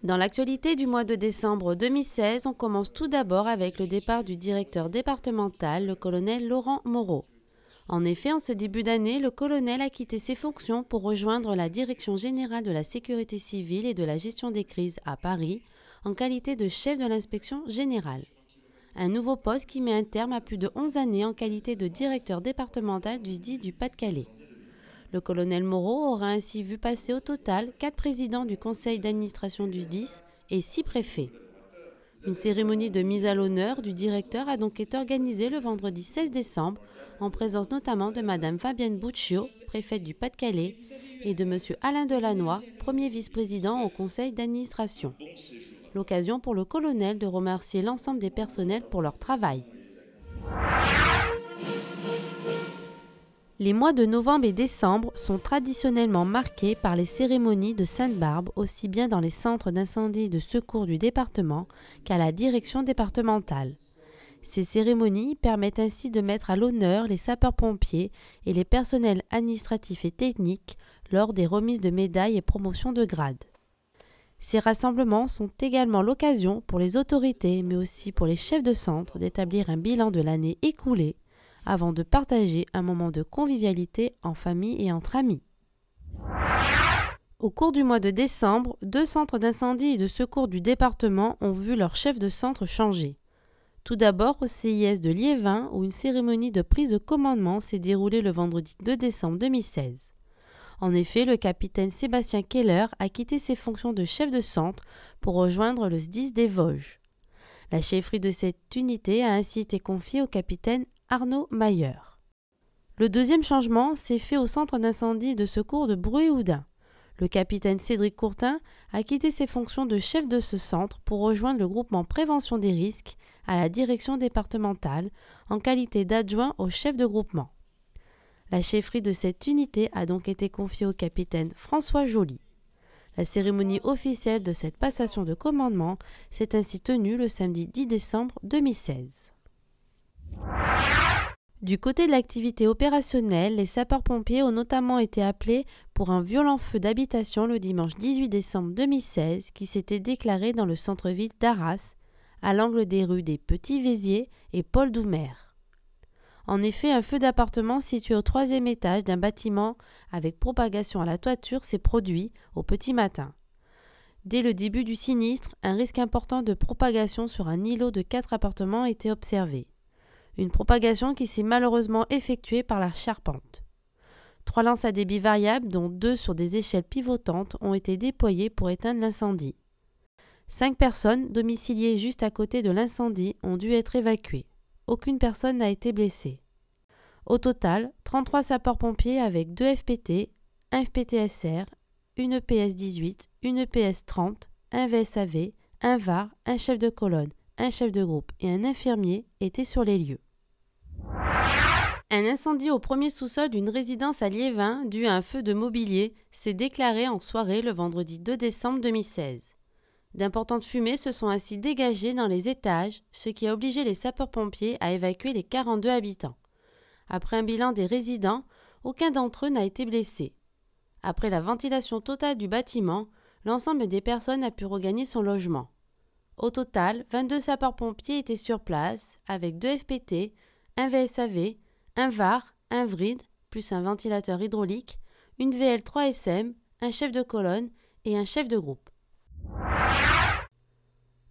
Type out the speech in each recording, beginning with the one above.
Dans l'actualité du mois de décembre 2016, on commence tout d'abord avec le départ du directeur départemental, le colonel Laurent Moreau. En effet, en ce début d'année, le colonel a quitté ses fonctions pour rejoindre la Direction générale de la sécurité civile et de la gestion des crises à Paris, en qualité de chef de l'inspection générale. Un nouveau poste qui met un terme à plus de 11 années en qualité de directeur départemental du SDIS du Pas-de-Calais. Le colonel Moreau aura ainsi vu passer au total 4 présidents du conseil d'administration du SDIS et 6 préfets. Une cérémonie de mise à l'honneur du directeur a donc été organisée le vendredi 16 décembre, en présence notamment de Mme Fabienne Buccio, préfète du Pas-de-Calais, et de M. Alain Delannoy, premier vice-président au conseil d'administration. L'occasion pour le colonel de remercier l'ensemble des personnels pour leur travail. Les mois de novembre et décembre sont traditionnellement marqués par les cérémonies de Sainte-Barbe, aussi bien dans les centres d'incendie et de secours du département qu'à la direction départementale. Ces cérémonies permettent ainsi de mettre à l'honneur les sapeurs-pompiers et les personnels administratifs et techniques lors des remises de médailles et promotions de grade. Ces rassemblements sont également l'occasion pour les autorités, mais aussi pour les chefs de centre, d'établir un bilan de l'année écoulée avant de partager un moment de convivialité en famille et entre amis. Au cours du mois de décembre, 2 centres d'incendie et de secours du département ont vu leur chef de centre changer. Tout d'abord au CIS de Liévin, où une cérémonie de prise de commandement s'est déroulée le vendredi 2 décembre 2016. En effet, le capitaine Sébastien Keller a quitté ses fonctions de chef de centre pour rejoindre le SDIS des Vosges. La chefferie de cette unité a ainsi été confiée au capitaine Arnaud Mayer. Le deuxième changement s'est fait au centre d'incendie et de secours de Bruay-Oudin. Le capitaine Cédric Courtin a quitté ses fonctions de chef de ce centre pour rejoindre le groupement Prévention des risques à la direction départementale en qualité d'adjoint au chef de groupement. La chefferie de cette unité a donc été confiée au capitaine François Joly. La cérémonie officielle de cette passation de commandement s'est ainsi tenue le samedi 10 décembre 2016. Du côté de l'activité opérationnelle, les sapeurs-pompiers ont notamment été appelés pour un violent feu d'habitation le dimanche 18 décembre 2016 qui s'était déclaré dans le centre-ville d'Arras, à l'angle des rues des Petits-Véziers et Paul Doumer. En effet, un feu d'appartement situé au 3e étage d'un bâtiment avec propagation à la toiture s'est produit au petit matin. Dès le début du sinistre, un risque important de propagation sur un îlot de 4 appartements était observé. Une propagation qui s'est malheureusement effectuée par la charpente. 3 lances à débit variable, dont 2 sur des échelles pivotantes, ont été déployées pour éteindre l'incendie. 5 personnes, domiciliées juste à côté de l'incendie, ont dû être évacuées. Aucune personne n'a été blessée. Au total, 33 sapeurs-pompiers avec 2 FPT, 1 FPT-SR, une EPS-18, une EPS-30, un VSAV, un VAR, un chef de colonne, un chef de groupe et un infirmier étaient sur les lieux. Un incendie au premier sous-sol d'une résidence à Liévin dû à un feu de mobilier s'est déclaré en soirée le vendredi 2 décembre 2016. D'importantes fumées se sont ainsi dégagées dans les étages, ce qui a obligé les sapeurs-pompiers à évacuer les 42 habitants. Après un bilan des résidents, aucun d'entre eux n'a été blessé. Après la ventilation totale du bâtiment, l'ensemble des personnes a pu regagner son logement. Au total, 22 sapeurs-pompiers étaient sur place, avec 2 FPT, un VSAV, un VAR, un VRID, plus un ventilateur hydraulique, une VL3SM, un chef de colonne et un chef de groupe.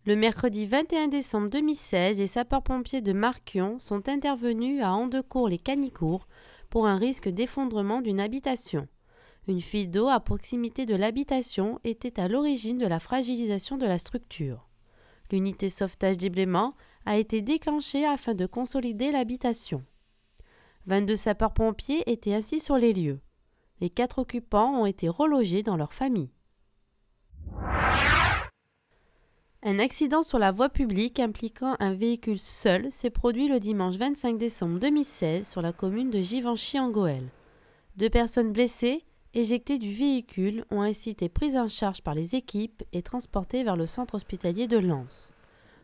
Le mercredi 21 décembre 2016, les sapeurs-pompiers de Marquion sont intervenus à Andecourt-les-Canicourt pour un risque d'effondrement d'une habitation. Une fuite d'eau à proximité de l'habitation était à l'origine de la fragilisation de la structure. L'unité sauvetage déblaiement a été déclenchée afin de consolider l'habitation. 22 sapeurs-pompiers étaient ainsi sur les lieux. Les 4 occupants ont été relogés dans leur famille. Un accident sur la voie publique impliquant un véhicule seul s'est produit le dimanche 25 décembre 2016 sur la commune de Givenchy-en-Gohelle. 2 personnes blessées, éjectées du véhicule, ont ainsi été prises en charge par les équipes et transportées vers le centre hospitalier de Lens.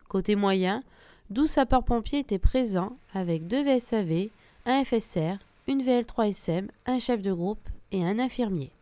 Côté moyen, 12 sapeurs-pompiers étaient présents avec 2 VSAV, un FSR, une VL3SM, un chef de groupe et un infirmier.